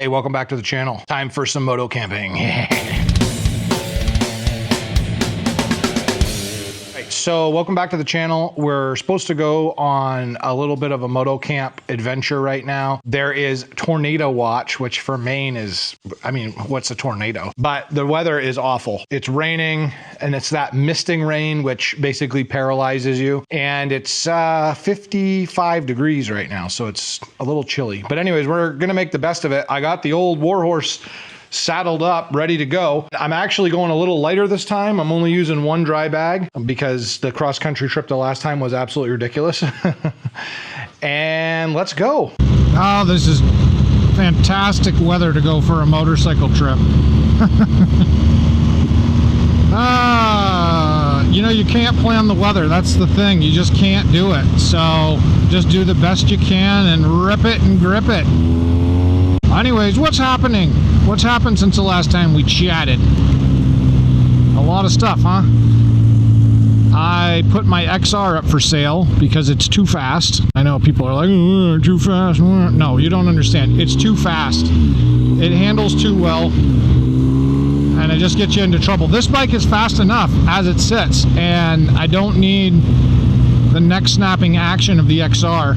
Hey, welcome back to the channel. Time for some moto camping. So welcome back to the channel. We're supposed to go on a little bit of a moto camp adventure right now. There is tornado watch, which for Maine is, I mean, what's a tornado? But the weather is awful. It's raining and it's that misting rain, which basically paralyzes you. And it's 55 degrees right now. So it's a little chilly, but anyways, we're going to make the best of it. I got the old Warhorse saddled up, ready to go. I'm actually going a little lighter this time. I'm only using one dry bag because the cross-country trip the last time was absolutely ridiculous. And let's go. Oh, this is fantastic weather to go for a motorcycle trip. You know, you can't plan the weather. That's the thing. You just can't do it. So just do the best you can and rip it and grip it. Anyways, what's happening? What's happened since the last time we chatted? A lot of stuff, huh? I put my XR up for sale because it's too fast. I know people are like, too fast. No, you don't understand. It's too fast. It handles too well, and it just gets you into trouble. This bike is fast enough as it sits, and I don't need the neck snapping action of the XR.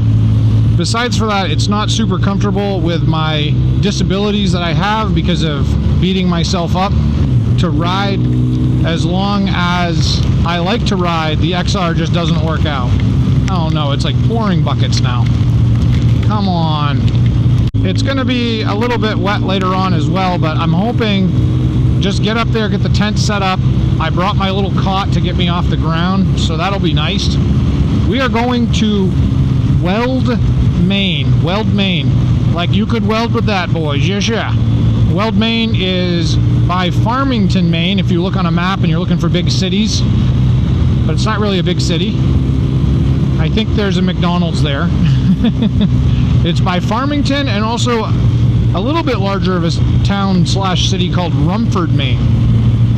Besides for that, it's not super comfortable with my disabilities that I have because of beating myself up to ride. As long as I like to ride, the XR just doesn't work out. Oh no, it's like pouring buckets now. Come on. It's gonna be a little bit wet later on as well, but I'm hoping just get up there, get the tent set up. I brought my little cot to get me off the ground, so that'll be nice. We are going to Weld, Maine. Like you could weld with that, boys. Yes, yeah. Weld, Maine is by Farmington, Maine, if you look on a map and you're looking for big cities. But it's not really a big city. I think there's a McDonald's there. It's by Farmington and also a little bit larger of a town slash city called Rumford, Maine.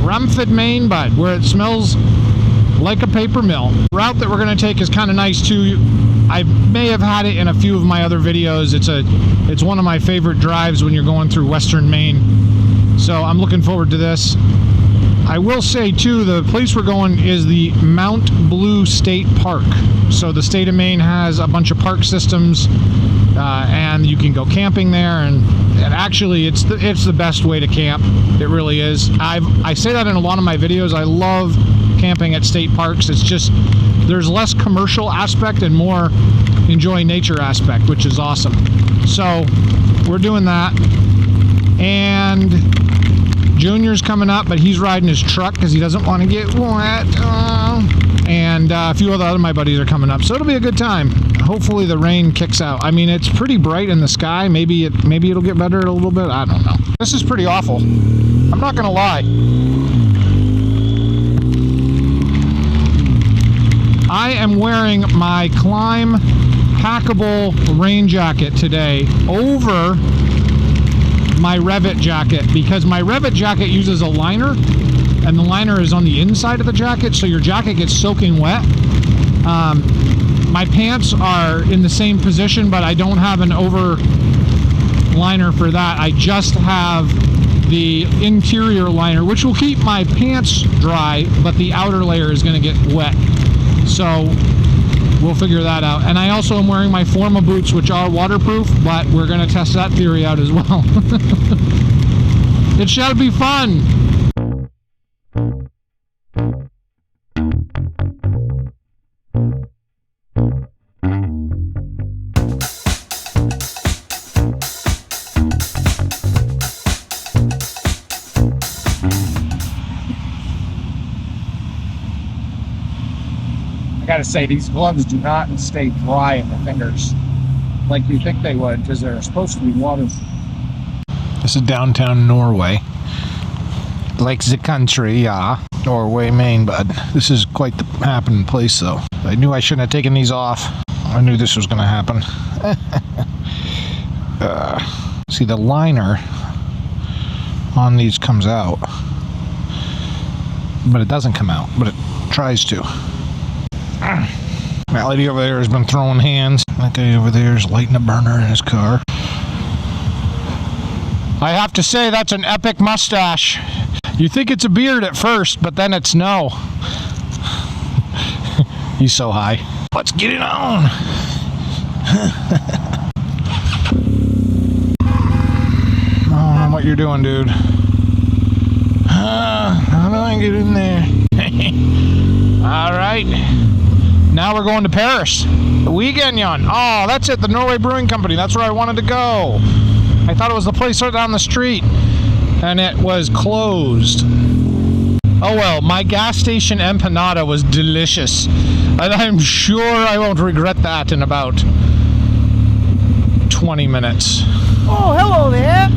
Rumford, Maine, bud, where it smells like a paper mill. The route that we're going to take is kind of nice too. I may have had it in a few of my other videos. It's one of my favorite drives when you're going through western Maine. So I'm looking forward to this. I will say too, the place we're going is the Mount Blue State Park. So the state of Maine has a bunch of park systems, and you can go camping there. And actually, it's the best way to camp. It really is. I say that in a lot of my videos. I love camping at state parks. It's just there's less commercial aspect and more enjoy nature aspect, which is awesome. So we're doing that. And Junior's coming up, but he's riding his truck because he doesn't want to get wet. And a few other of my buddies are coming up, so it'll be a good time. Hopefully the rain kicks out. I mean, it's pretty bright in the sky. Maybe it'll get better a little bit. I don't know. This is pretty awful. I'm not gonna lie. I am wearing my Climb packable rain jacket today over my Revit jacket because my Revit jacket uses a liner and the liner is on the inside of the jacket, so your jacket gets soaking wet. My pants are in the same position, but I don't have an over liner for that. I just have the interior liner, which will keep my pants dry, but the outer layer is going to get wet. So we'll figure that out. And I also am wearing my Forma boots, which are waterproof, but we're going to test that theory out as well. It shall be fun. I gotta say, these gloves do not stay dry in the fingers like you think they would, because they're supposed to be waterproof. This is downtown Norway. Like the country, yeah. Norway, Maine, bud. This is quite the happening place, though. I knew I shouldn't have taken these off. I knew this was going to happen. See, the liner on these comes out. But it doesn't come out, but it tries to. That lady over there has been throwing hands. That guy over there is lighting a burner in his car. I have to say, that's an epic mustache. You think it's a beard at first, but then it's no. He's so high. Let's get it on. I don't know what you're doing, dude. How do I get in there? All right. Now we're going to Paris. The Weekend-yon. Oh, that's it. The Norway Brewing Company. That's where I wanted to go. I thought it was the place right down the street, and it was closed. Oh well, my gas station empanada was delicious, and I'm sure I won't regret that in about 20 minutes. Oh, hello there.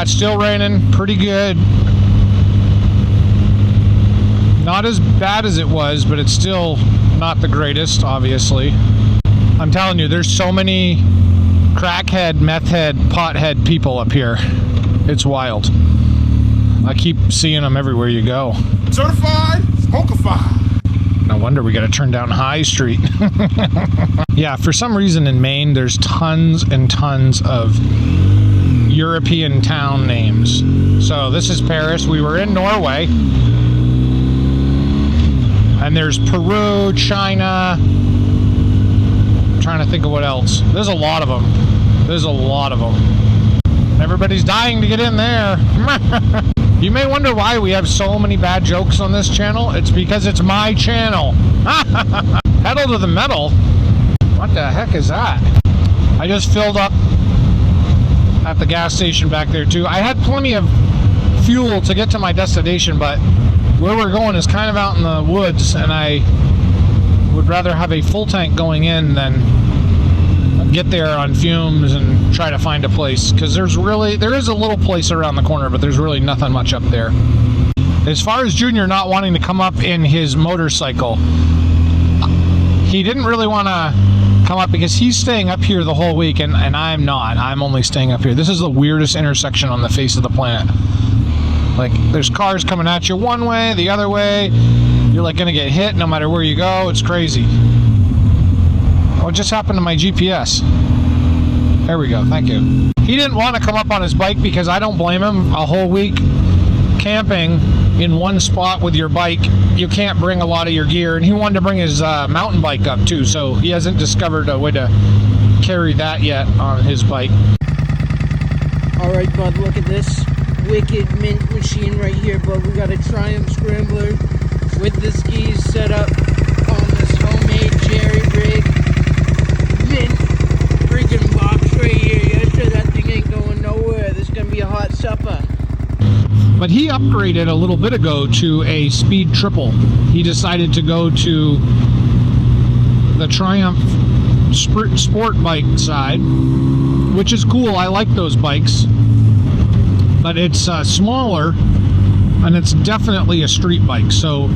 It's still raining, pretty good. Not as bad as it was, but it's still not the greatest, obviously. I'm telling you, there's so many crackhead, meth head, pothead people up here. It's wild. I keep seeing them everywhere you go. Certified, smokified. No wonder we gotta turn down High Street. Yeah, for some reason in Maine, there's tons and tons of European town names. So this is Paris. We were in Norway. And there's Peru, China. I'm trying to think of what else. There's a lot of them. There's a lot of them. Everybody's dying to get in there. You may wonder why we have so many bad jokes on this channel. It's because it's my channel. Pedal to the metal? What the heck is that? I just filled up at the gas station back there too. I had plenty of fuel to get to my destination, but where we're going is kind of out in the woods, and I would rather have a full tank going in than get there on fumes and try to find a place, because there is a little place around the corner, but there's really nothing much up there. As far as Junior not wanting to come up in his motorcycle, he didn't really want to come up because he's staying up here the whole week, and I'm not. I'm only staying up here. This is the weirdest intersection on the face of the planet. Like, there's cars coming at you one way, the other way. You're like gonna get hit no matter where you go. It's crazy. What just happened to my GPS? There we go, thank you. He didn't want to come up on his bike because I don't blame him. A whole week camping in one spot with your bike, you can't bring a lot of your gear, and he wanted to bring his mountain bike up too, so he hasn't discovered a way to carry that yet on his bike. All right, bud, look at this wicked mint machine right here, bud. We got a Triumph Scrambler with the skis set up on this homemade jerry rig. Mint freaking box right here. Yeah, sure, that thing ain't going nowhere. This is gonna be a hot supper. But he upgraded a little bit ago to a speed triple. He decided to go to the Triumph sport bike side, which is cool. I like those bikes, but it's smaller, and it's definitely a street bike. So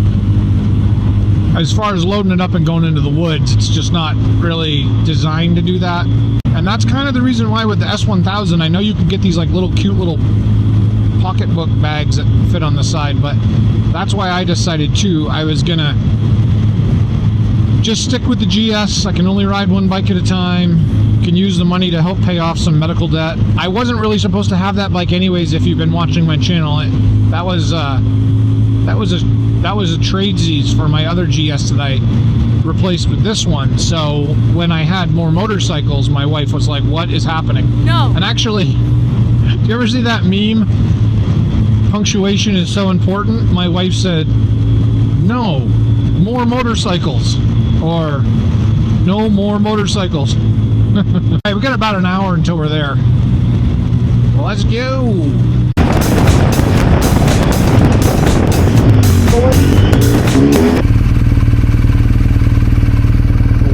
as far as loading it up and going into the woods, it's just not really designed to do that. And that's kind of the reason why with the S1000, I know you can get these like little cute little pocketbook bags that fit on the side, but that's why I decided too, I was gonna just stick with the GS. I can only ride one bike at a time. Can use the money to help pay off some medical debt. I wasn't really supposed to have that bike anyways. If you've been watching my channel, that was a tradesies for my other GS that I replaced with this one. So when I had more motorcycles, my wife was like, "What is happening?" No. And actually, do you ever see that meme? Punctuation is so important. My wife said, "No, more motorcycles," or "No more motorcycles." Hey, we got about an hour until we're there. Well, let's go.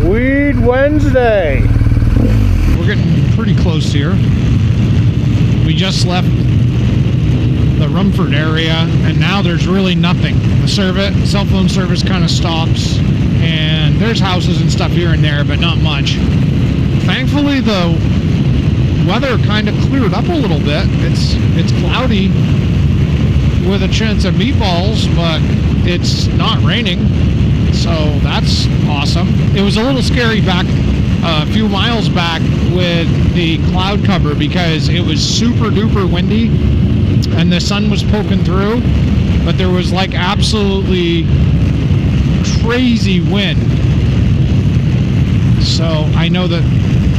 Weed Wednesday. We're getting pretty close here. We just left the Rumford area, and now there's really nothing. The cell phone service kind of stops, and there's houses and stuff here and there, but not much. Thankfully, the weather kind of cleared up a little bit. It's cloudy with a chance of meatballs, but it's not raining, so that's awesome. It was a little scary back a few miles back with the cloud cover because it was super duper windy and the sun was poking through, but there was like absolutely crazy wind. So I know that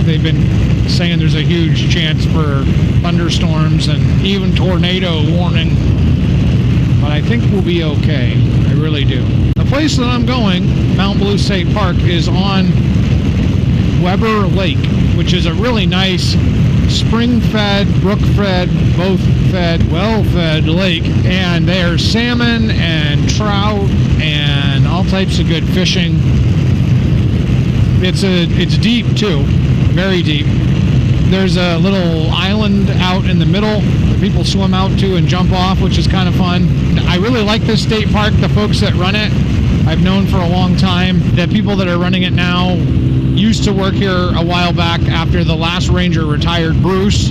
they've been saying there's a huge chance for thunderstorms and even tornado warning, but I think we'll be okay. I really do. The place that I'm going, Mount Blue State Park, is on Weber Lake, which is a really nice spring-fed, brook-fed, both-fed, well-fed lake, and there's salmon and trout and all types of good fishing. It's deep too, very deep. There's a little island out in the middle that people swim out to and jump off, which is kind of fun. I really like this state park. The folks that run it, I've known for a long time. The people that are running it now used to work here a while back after the last ranger retired, Bruce.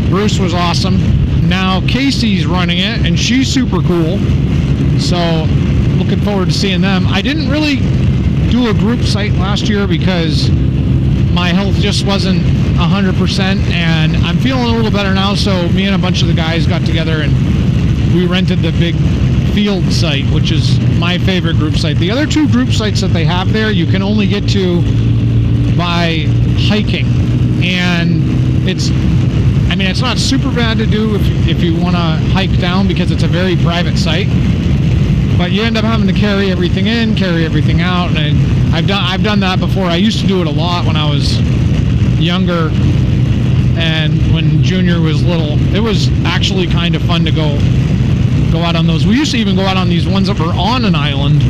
Bruce was awesome. Now Casey's running it, and she's super cool. So looking forward to seeing them. I didn't really do a group site last year because my health just wasn't 100%, and I'm feeling a little better now, so me and a bunch of the guys got together and we rented the big field site, which is my favorite group site. The other two group sites that they have there, you can only get to by hiking, and it's not super bad to do if you want to hike down because it's a very private site, but you end up having to carry everything in, carry everything out, and I've done that before. I used to do it a lot when I was younger and when Junior was little. It was actually kind of fun to go out on those. We used to even go out on these ones that were on an island.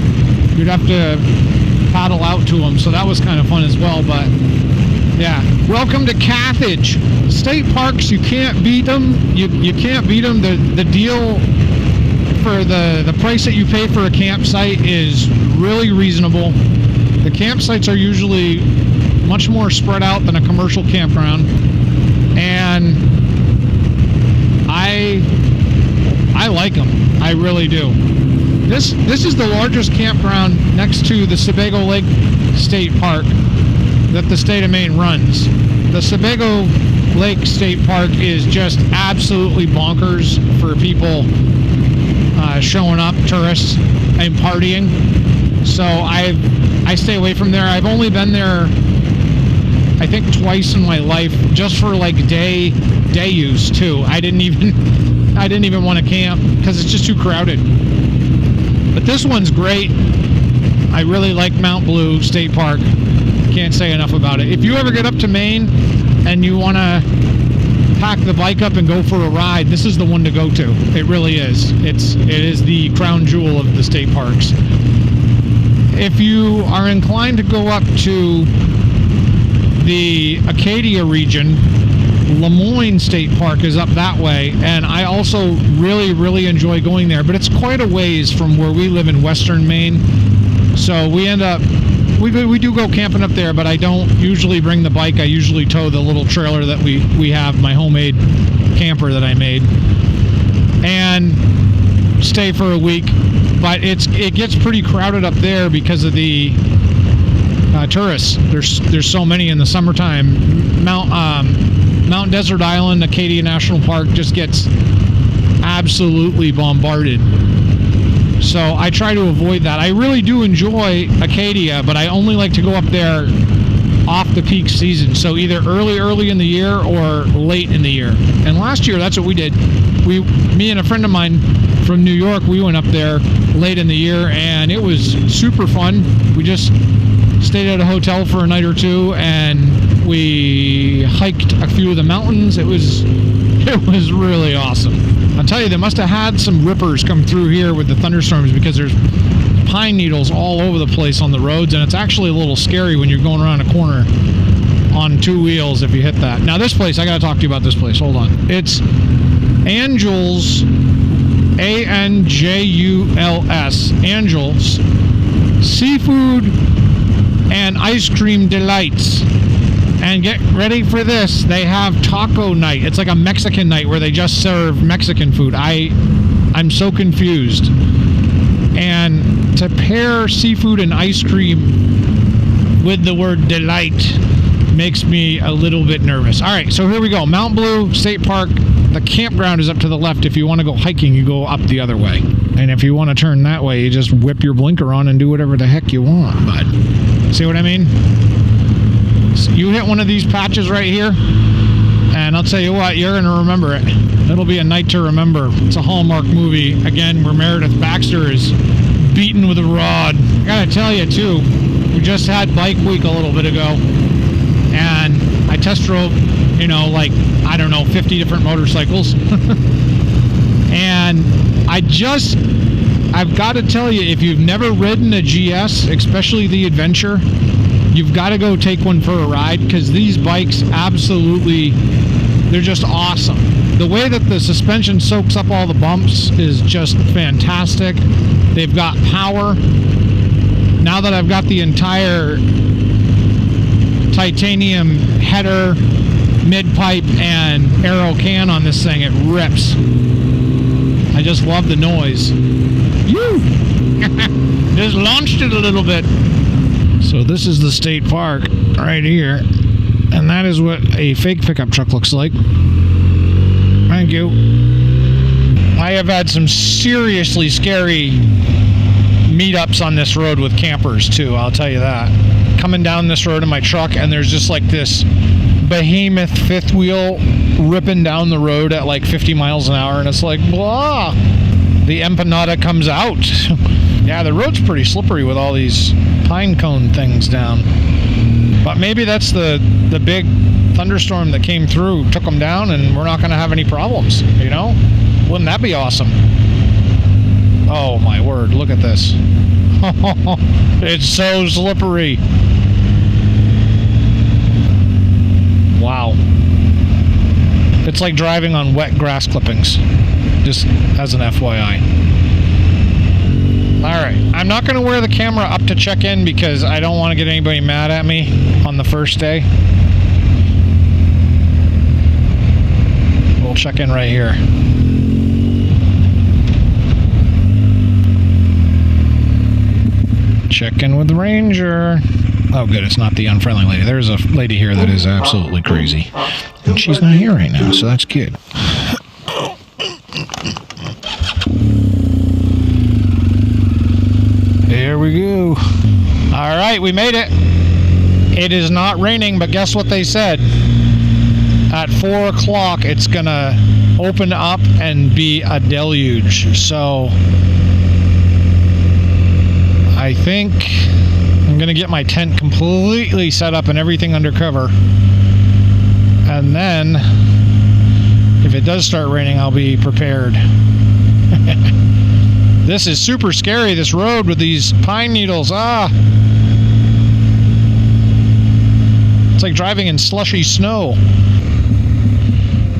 You'd have to paddle out to them, so that was kind of fun as well. But yeah, welcome to Carthage. State parks, you can't beat them. You can't beat them. The deal for the price that you pay for a campsite is really reasonable. The campsites are usually much more spread out than a commercial campground, and I like them. I really do. This is the largest campground next to the Sebago Lake State Park that the state of Maine runs. The Sebago Lake State Park is just absolutely bonkers for people showing up, tourists, and partying. So I stay away from there. I've only been there, I think, twice in my life, just for like day use too. I didn't even want to camp because it's just too crowded. But this one's great. I really like Mount Blue State Park. Can't say enough about it. If you ever get up to Maine and you want to pack the bike up and go for a ride, this is the one to go to. It really is. It is the crown jewel of the state parks. If you are inclined to go up to the Acadia region, Lemoyne State Park is up that way, and I also really enjoy going there, but it's quite a ways from where we live in western Maine, so we do go camping up there, but I don't usually bring the bike. I usually tow the little trailer that we have, my homemade camper that I made, and stay for a week. But it gets pretty crowded up there because of the tourists. There's so many in the summertime. Mount Desert Island, Acadia National Park just gets absolutely bombarded. So I try to avoid that. I really do enjoy Acadia, but I only like to go up there off the peak season. So either early in the year or late in the year. And last year, that's what we did. Me and a friend of mine from New York, we went up there late in the year, and it was super fun. We just stayed at a hotel for a night or two, and we hiked a few of the mountains. It was really awesome. I'll tell you, they must have had some rippers come through here with the thunderstorms because there's pine needles all over the place on the roads, and it's actually a little scary when you're going around a corner on two wheels if you hit that. Now this place, I gotta talk to you about this place. Hold on. It's Angel's, Anjuls, Angel's Seafood and Ice Cream Delights. And get ready for this, they have taco night. It's like a Mexican night where they just serve Mexican food. I'm so confused. And to pair seafood and ice cream with the word delight makes me a little bit nervous. All right, so here we go. Mount Blue State Park. The campground is up to the left. If you want to go hiking, you go up the other way. And if you want to turn that way, you just whip your blinker on and do whatever the heck you want. But see what I mean? So you hit one of these patches right here, and I'll tell you what, you're going to remember it. It'll be a night to remember. It's a Hallmark movie, again, where Meredith Baxter is beaten with a rod. I gotta tell you, too, we just had Bike Week a little bit ago, and I test drove, you know, like, I don't know, 50 different motorcycles. And I've got to tell you, if you've never ridden a GS, especially the Adventure, you've got to go take one for a ride, because these bikes absolutely, they're just awesome. The way that the suspension soaks up all the bumps is just fantastic. They've got power. Now that I've got the entire titanium header, mid-pipe, and aero can on this thing, it rips. I just love the noise. Woo! Just launched it a little bit. So this is the state park right here, and that is what a fake pickup truck looks like. Thank you. I have had some seriously scary meetups on this road with campers too, I'll tell you that. Coming down this road in my truck, and there's just like this behemoth fifth wheel ripping down the road at like 50 miles an hour, and it's like, blah, the empanada comes out. Yeah, the road's pretty slippery with all these pine cone things down. But maybe that's the big thunderstorm that came through, took them down, and we're not going to have any problems, you know? Wouldn't that be awesome? Oh my word, look at this. It's so slippery. Wow. It's like driving on wet grass clippings, just as an FYI. Alright, I'm not going to wear the camera up to check in because I don't want to get anybody mad at me on the first day. We'll check in right here. Check in with the ranger. Oh good, it's not the unfriendly lady. There's a lady here that is absolutely crazy. And she's not here right now, so that's good. Here we go. All right, we made it. It is not raining, but guess what they said? At 4 o'clock, it's gonna open up and be a deluge. So I think I'm gonna get my tent completely set up and everything under cover. And then if it does start raining, I'll be prepared. This is super scary, this road with these pine needles. It's like driving in slushy snow.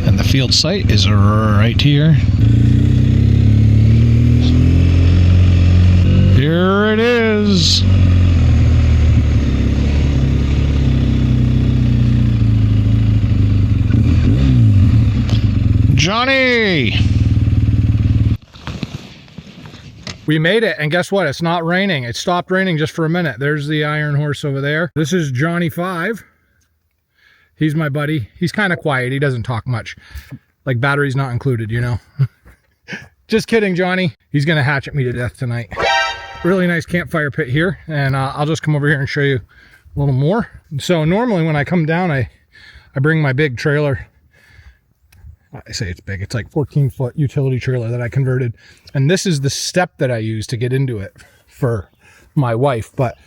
And the field site is right here. Here it is. Johnny! We made it, and guess what? It's not raining. It stopped raining just for a minute. There's the Iron Horse over there. This is Johnny 5. He's my buddy. He's kind of quiet. He doesn't talk much. Like, batteries not included, you know? Just kidding, Johnny. He's gonna hatchet me to death tonight. Really nice campfire pit here, and I'll just come over here and show you a little more. So normally when I come down, I bring my big trailer. I say it's big, it's like 14-foot utility trailer that I converted. And this is the step that I use to get into it for my wife. But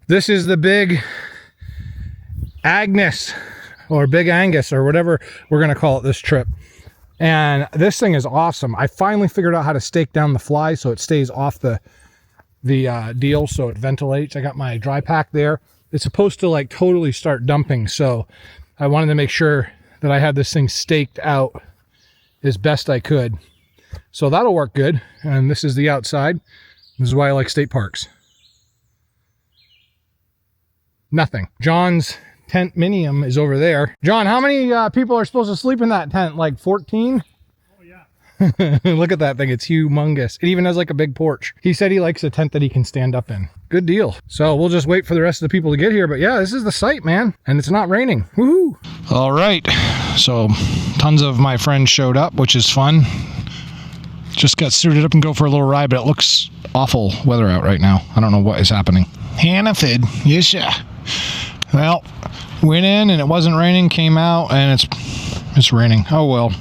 this is the big Agnes, or Big Angus, or whatever we're gonna call it this trip. And this thing is awesome. I finally figured out how to stake down the fly so it stays off the deal, so it ventilates. I got my dry pack there. It's supposed to like totally start dumping, so I wanted to make sure that I had this thing staked out as best I could. So that'll work good. And this is the outside. This is why I like state parks. Nothing. John's tent minium is over there. John, how many people are supposed to sleep in that tent? Like 14? Oh yeah. Look at that thing. It's humongous. It even has like a big porch. He said he likes a tent that he can stand up in. Good deal. So we'll just wait for the rest of the people to get here. But yeah, this is the site, man. And it's not raining. Woohoo. All right. So tons of my friends showed up, which is fun. Just got suited up and go for a little ride, but it looks awful weather out right now. I don't know what is happening. Hannaford. Yes, yeah. Well, went in and it wasn't raining, came out and it's raining. Oh well,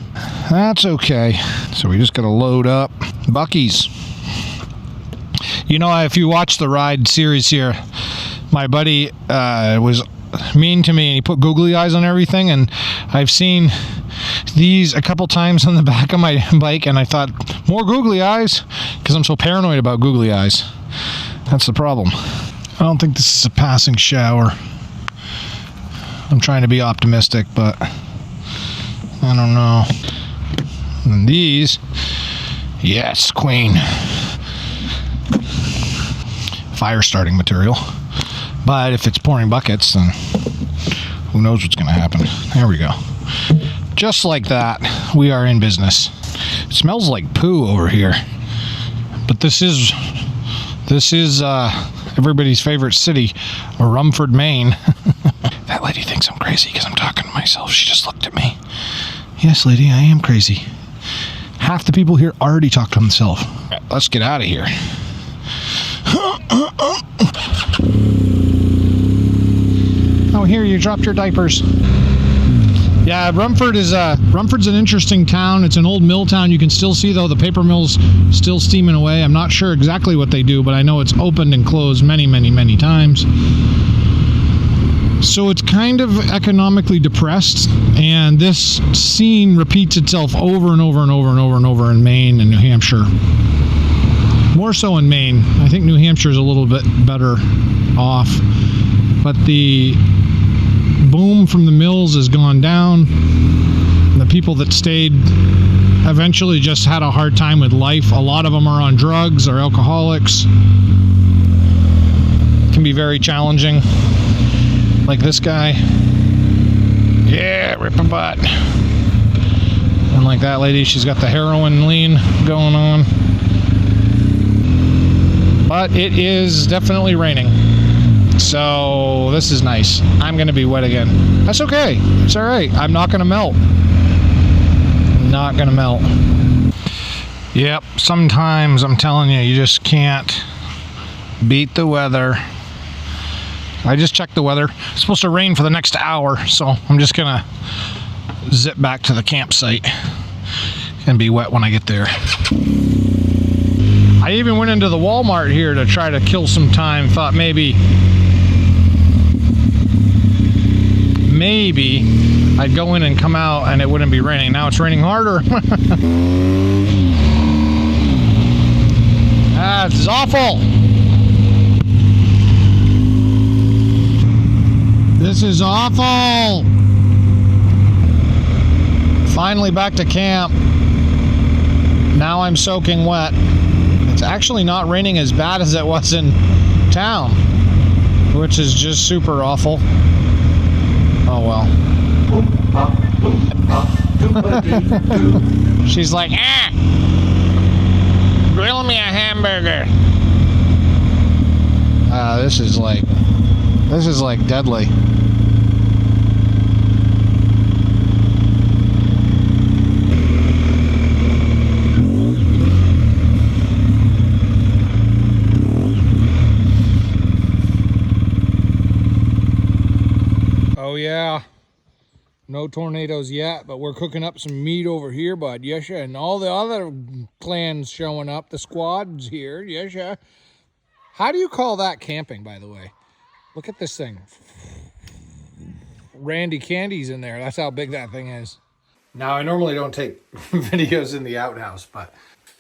that's okay. So we just gotta load up. Buc-ee's. You know, if you watch the ride series here, my buddy was mean to me and he put googly eyes on everything, and I've seen these a couple times on the back of my bike and I thought, more googly eyes, because I'm so paranoid about googly eyes. That's the problem. I don't think this is a passing shower. I'm trying to be optimistic, but I don't know. And these, yes, queen. Fire starting material. But if it's pouring buckets, then who knows what's going to happen. There we go. Just like that, we are in business. It smells like poo over here. But this is everybody's favorite city, Rumford, Maine. That lady thinks I'm crazy because I'm talking to myself. She just looked at me. Yes, lady, I am crazy. Half the people here already talk to themselves. Right, let's get out of here. Oh, here, you dropped your diapers. Yeah, Rumford's an interesting town. It's an old mill town. You can still see, though, the paper mill's still steaming away. I'm not sure exactly what they do, but I know it's opened and closed many, many, many times. So it's kind of economically depressed, and this scene repeats itself over and over and over and over and over in Maine and New Hampshire. More so in Maine. I think New Hampshire is a little bit better off, but the boom from the mills has gone down. The people that stayed eventually just had a hard time with life. A lot of them are on drugs or alcoholics. It can be very challenging. Like this guy. Yeah, rip a butt. And like that lady, she's got the heroin lean going on. But it is definitely raining. So this is nice. I'm gonna be wet again. That's okay. It's all right. I'm not gonna melt. I'm not gonna melt. Yep, sometimes I'm telling you, you just can't beat the weather. I just checked the weather. It's supposed to rain for the next hour, so I'm just gonna zip back to the campsite and be wet when I get there. I even went into the Walmart here to try to kill some time. Thought maybe I'd go in and come out and it wouldn't be raining. Now it's raining harder. Ah, this is awful. This is awful. Finally back to camp. Now I'm soaking wet. It's actually not raining as bad as it was in town, which is just super awful. Oh well. She's like, grill me a hamburger. This is like deadly. Oh yeah, no tornadoes yet, but we're cooking up some meat over here, bud. Yes, yeah. And all the other clans showing up. The squad's here. Yes, yeah. How do you call that camping, by the way? Look at this thing. Randy Candy's in there. That's how big that thing is. Now, I normally don't take videos in the outhouse, but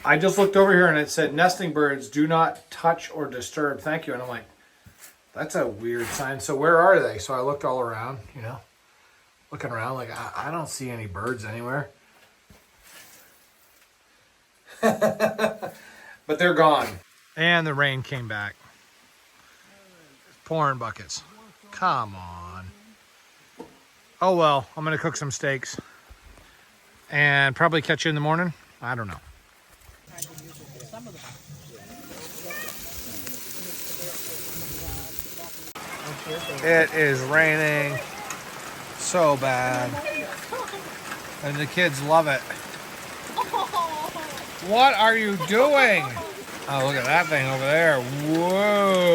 I just looked over here and it said nesting birds do not touch or disturb. Thank you. And I'm like, that's a weird sign. So where are they? So I looked all around, you know, looking around like, I don't see any birds anywhere. But they're gone. And the rain came back. Pouring buckets. Come on. Oh well, I'm gonna cook some steaks and probably catch you in the morning. I don't know. It is raining so bad. And the kids love it. What are you doing? Oh, look at that thing over there. Whoa.